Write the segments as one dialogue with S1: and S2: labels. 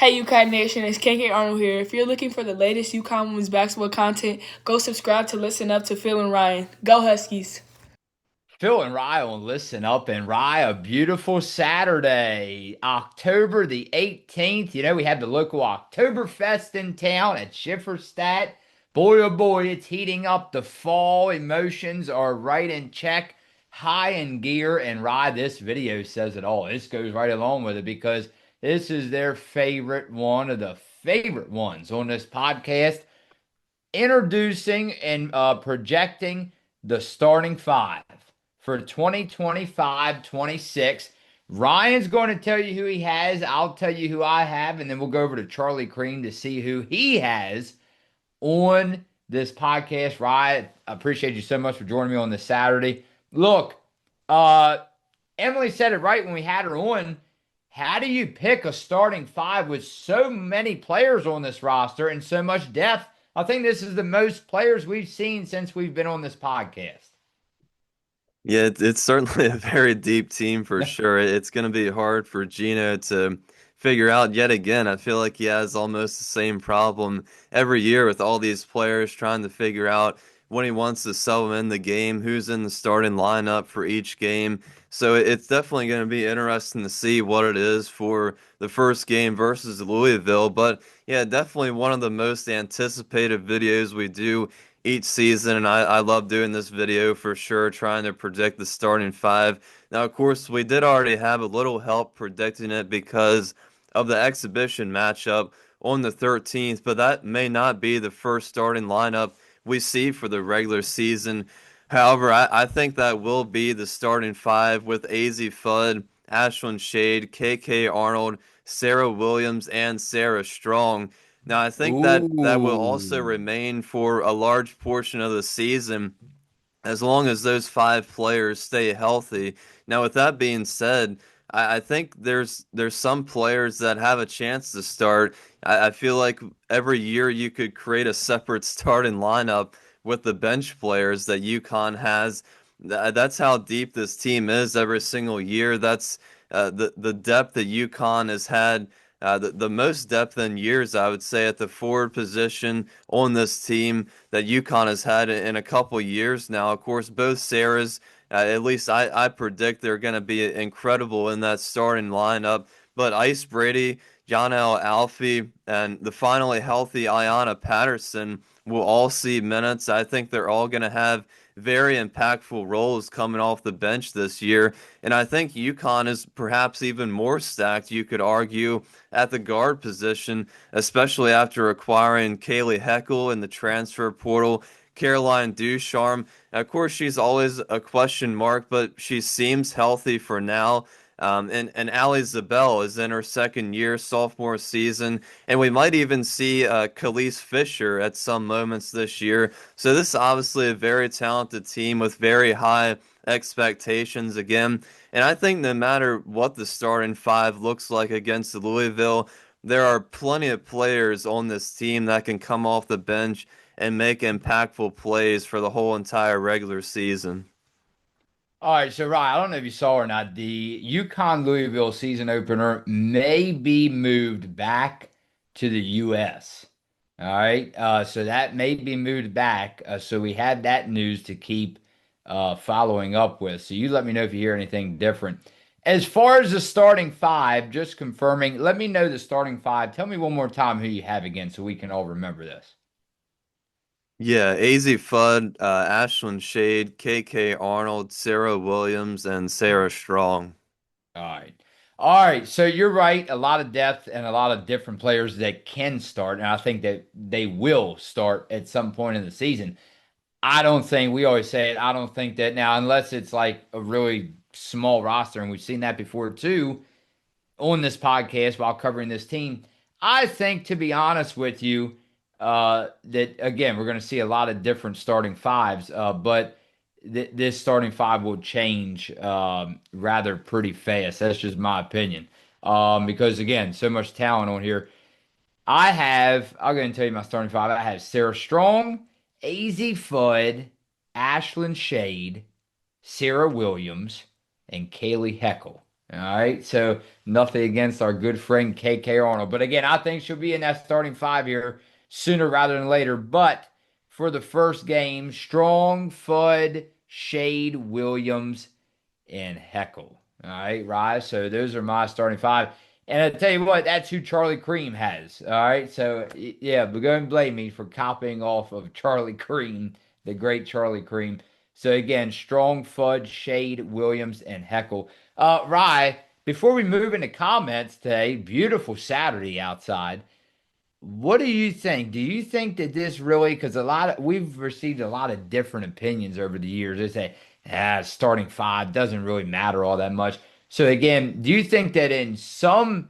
S1: Hey UConn Nation, it's KK Arnold here. If you're looking for the latest UConn women's basketball content, go subscribe to Listen Up to Phil and Ryan. Go Huskies!
S2: Phil and Rye on Listen Up and Rye, a beautiful Saturday, October the 18th. We have the local Oktoberfest in town at Schifferstadt. Boy, oh boy, it's heating up. The fall emotions are right in check, high in gear. And Rye, this video says it all. This goes right along with it because this is their favorite one of the favorite ones on this podcast, introducing and projecting the starting five for 2025-26. Ryan's going to tell you who he has. I'll tell you who I have, and then we'll go over to Charlie Cream to see who he has on this podcast. Ryan, I appreciate you so much for joining me on this Saturday. Look, uh, Emily said it right when we had her on. How do you pick a starting five with so many players on this roster and so much depth? I think this is the most players we've seen since we've been on this podcast.
S3: Yeah, it's certainly a very deep team for sure. It's going to be hard for Gino to figure out yet again. I feel like he has almost the same problem every year with all these players trying to figure out when he wants to sell them in the game, who's in the starting lineup for each game. So it's definitely going to be interesting to see what it is for the first game versus Louisville. But yeah, definitely one of the most anticipated videos we do each season, and I love doing this video for sure, trying to predict the starting five. Now, of course, we did already have a little help predicting it because of the exhibition matchup on the 13th, but that may not be the first starting lineup we see for the regular season. However, I think that will be the starting five with AZ Fudd, Ashlyn Shade, KK Arnold, Sarah Williams, and Sarah Strong. Now, I think that will also
S2: Ooh.
S3: remain for a large portion of the season as long as those five players stay healthy. Now, with that being said, I think there's some players that have a chance to start. I feel like every year you could create a separate starting lineup with the bench players that UConn has. That's how deep this team is every single year. That's the depth that UConn has had. The most depth in years, I would say, at the forward position on this team that UConn has had in a couple years now. Of course, both Sarahs, at least I predict they're going to be incredible in that starting lineup. But Ice Brady, John L. Alfie, and the finally healthy Ayanna Patterson will all see minutes. I think they're all going to have very impactful roles coming off the bench this year. And I think UConn is perhaps even more stacked, you could argue, at the guard position, especially after acquiring Kaylee Heckle in the transfer portal. Caroline Ducharme, of course, she's always a question mark, but she seems healthy for now. And Allie Zabel is in her second year, sophomore season, and we might even see Khalees Fisher at some moments this year. So this is obviously a very talented team with very high expectations again. And I think no matter what the starting five looks like against Louisville, there are plenty of players on this team that can come off the bench and make impactful plays for the whole entire regular season.
S2: All right, so Ryan, I don't know if you saw or not, the UConn Louisville season opener may be moved back to the US. All right, so that may be moved back. So we had that news to keep following up with. So you let me know if you hear anything different. As far as the starting five, just confirming, let me know the starting five. Tell me one more time who you have again so we can all remember this.
S3: Yeah, AZ Fudd, Ashlyn Shade, KK Arnold, Sarah Williams, and Sarah Strong.
S2: All right. All right. So you're right. A lot of depth and a lot of different players that can start. And I think that they will start at some point in the season. I don't think, we always say it, I don't think that now, unless it's like a really small roster, and we've seen that before too on this podcast while covering this team. I think, to be honest with you, that again, we're going to see a lot of different starting fives, but this starting five will change rather pretty fast. That's just my opinion. Because again, so much talent on here. I'll go and tell you my starting five. I have Sarah Strong, AZ Fudd, Ashlyn Shade, Sarah Williams, and Kaylee Heckle. All right. So nothing against our good friend KK Arnold. But again, I think she'll be in that starting five here sooner rather than later. But for the first game, Strong, Fudd, Shade, Williams, and Heckle. All right, Rise. So those are my starting five. And I tell you what, that's who Charlie Cream has. All right. So yeah, but go and blame me for copying off of Charlie Cream, the great Charlie Cream. So again, Strong, Fudd, Shade, Williams, and Heckle. Rye, before we move into comments today, beautiful Saturday outside. What do you think? Do you think that this really, because we've received a lot of different opinions over the years. They say, starting five doesn't really matter all that much. So again, do you think that in some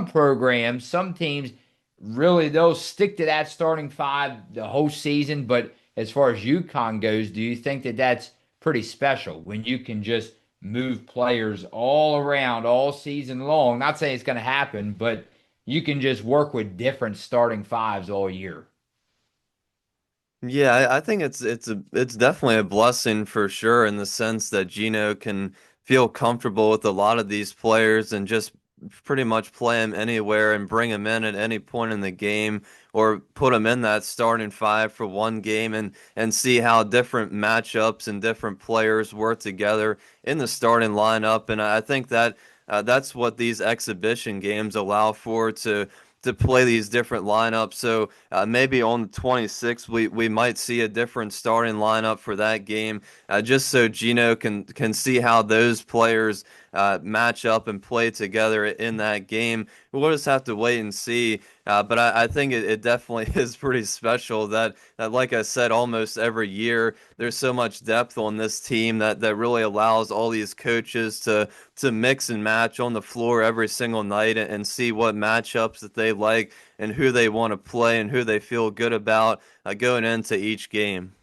S2: programs, some teams really they'll stick to that starting five the whole season? But as far as UConn goes, do you think that that's pretty special when you can just move players all around all season long? Not saying it's going to happen, but you can just work with different starting fives all year.
S3: Yeah, I think it's definitely a blessing for sure in the sense that Gino can feel comfortable with a lot of these players and just pretty much play them anywhere and bring them in at any point in the game or put them in that starting five for one game and see how different matchups and different players work together in the starting lineup. And I think that that's what these exhibition games allow for to play these different lineups. So maybe on the 26th, we might see a different starting lineup for that game, just so Gino can see how those players match up and play together in that game. We'll just have to wait and see. But I think it definitely is pretty special that, like I said, almost every year there's so much depth on this team that really allows all these coaches to mix and match on the floor every single night and see what matchups that they like and who they want to play and who they feel good about going into each game.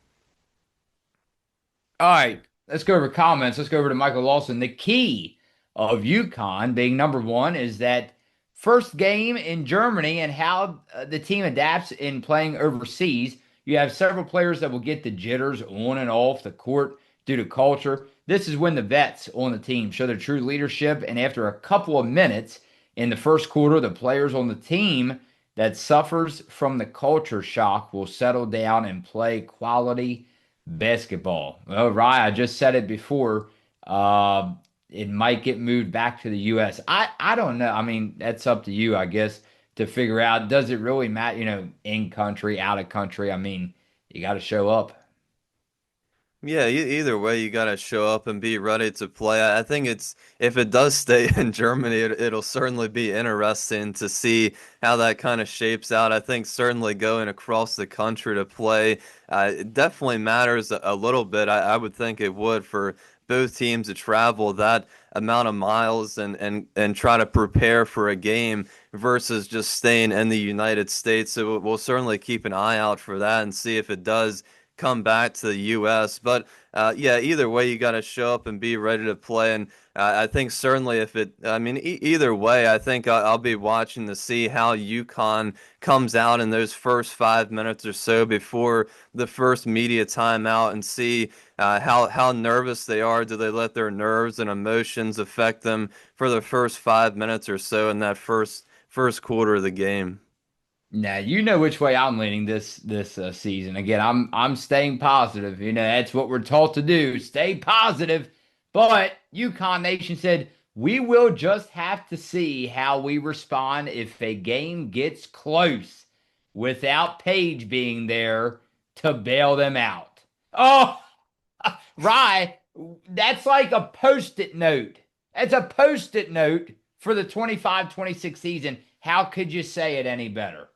S2: All right, let's go over comments. Let's go over to Michael Lawson. The key of UConn being number one is that first game in Germany and how the team adapts in playing overseas. You have several players that will get the jitters on and off the court due to culture. This is when the vets on the team show their true leadership. And after a couple of minutes in the first quarter, the players on the team that suffers from the culture shock will settle down and play quality basketball. Well, Ryan, I just said it before. Uh, it might get moved back to the U.S. I don't know. I mean, that's up to you, I guess, to figure out. Does it really matter? In country, out of country. I mean, you got to show up.
S3: Yeah, either way, you got to show up and be ready to play. I think it's if it does stay in Germany, it'll certainly be interesting to see how that kind of shapes out. I think certainly going across the country to play, it definitely matters a little bit. I would think it would for both teams to travel that amount of miles and try to prepare for a game versus just staying in the United States. So we'll certainly keep an eye out for that and see if it does come back to the U.S. But yeah, either way, you got to show up and be ready to play. And I think certainly if it, I mean, either way, I think I'll be watching to see how UConn comes out in those first 5 minutes or so before the first media timeout and see how nervous they are. Do they let their nerves and emotions affect them for the first 5 minutes or so in that first quarter of the game?
S2: Now you know which way I'm leaning this season. Again, I'm staying positive. That's what we're taught to do. Stay positive. But UConn Nation said we will just have to see how we respond if a game gets close without Paige being there to bail them out. Oh, Rye, that's like a post-it note. That's a post-it note for the 25-26 season. How could you say it any better?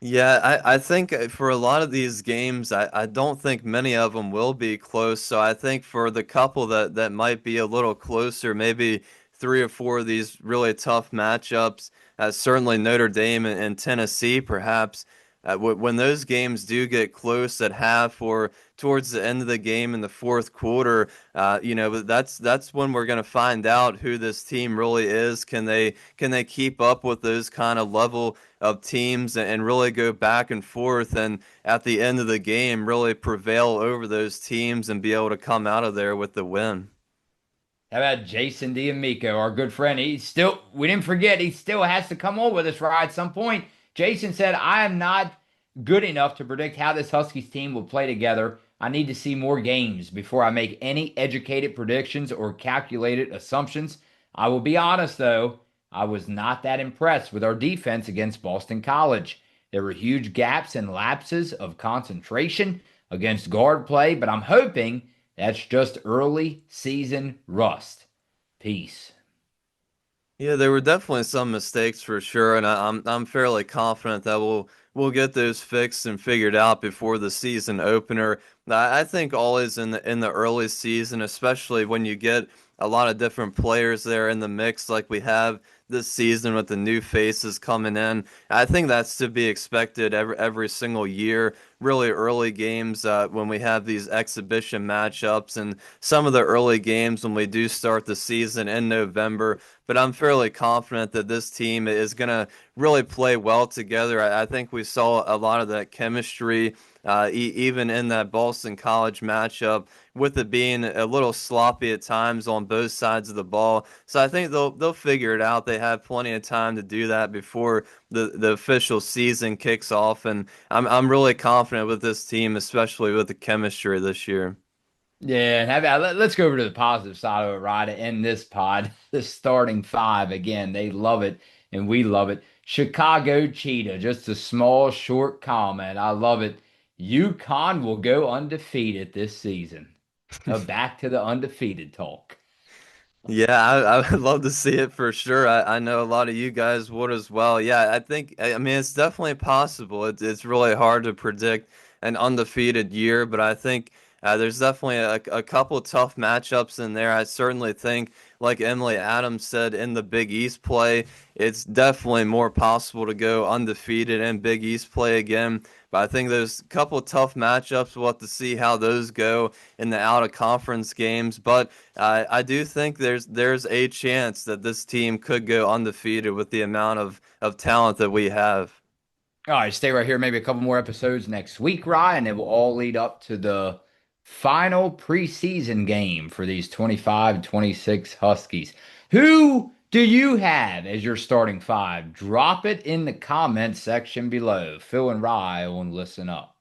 S3: Yeah, I think for a lot of these games, I don't think many of them will be close. So I think for the couple that might be a little closer, maybe three or four of these really tough matchups, certainly Notre Dame and Tennessee, perhaps, when those games do get close at half or towards the end of the game in the fourth quarter, but that's when we're going to find out who this team really is. Can they keep up with those kind of level of teams and really go back and forth and at the end of the game really prevail over those teams and be able to come out of there with the win?
S2: How about Jason D'Amico, our good friend? We didn't forget, he still has to come on with us, right? At some point, Jason said, I am not good enough to predict how this Huskies team will play together. I need to see more games before I make any educated predictions or calculated assumptions. I will be honest, though, I was not that impressed with our defense against Boston College. There were huge gaps and lapses of concentration against guard play, but I'm hoping that's just early season rust. Peace.
S3: Yeah, there were definitely some mistakes for sure, and I'm fairly confident that we'll get those fixed and figured out before the season opener. I think always in the early season, especially when you get a lot of different players there in the mix, like we have this season with the new faces coming in. I think that's to be expected every single year. Really early games when we have these exhibition matchups, and some of the early games when we do start the season in November. But I'm fairly confident that this team is going to really play well together. I think we saw a lot of that chemistry, even in that Boston College matchup, with it being a little sloppy at times on both sides of the ball. So I think they'll figure it out. They have plenty of time to do that before the official season kicks off, and I'm really confident with this team, especially with the chemistry this year.
S2: Yeah, and let's go over to the positive side of it, right? To end this pod, the starting five again, they love it and we love it. Chicago Cheetah, just a small, short comment. I love it. UConn will go undefeated this season. Back to the undefeated talk.
S3: Yeah, I would love to see it for sure. I know a lot of you guys would as well. Yeah, I mean, it's definitely possible. It's really hard to predict an undefeated year, but I think there's definitely a couple tough matchups in there. I certainly think, like Emily Adams said in the Big East play, it's definitely more possible to go undefeated in Big East play again. But I think there's a couple tough matchups. We'll have to see how those go in the out of conference games, but I do think there's a chance that this team could go undefeated with the amount of talent that we have.
S2: All right, stay right here. Maybe a couple more episodes next week, Ryan. It will all lead up to the final preseason game for these 25-26 Huskies. Who do you have as your starting five? Drop it in the comments section below. Phil and Rye on Listen Up.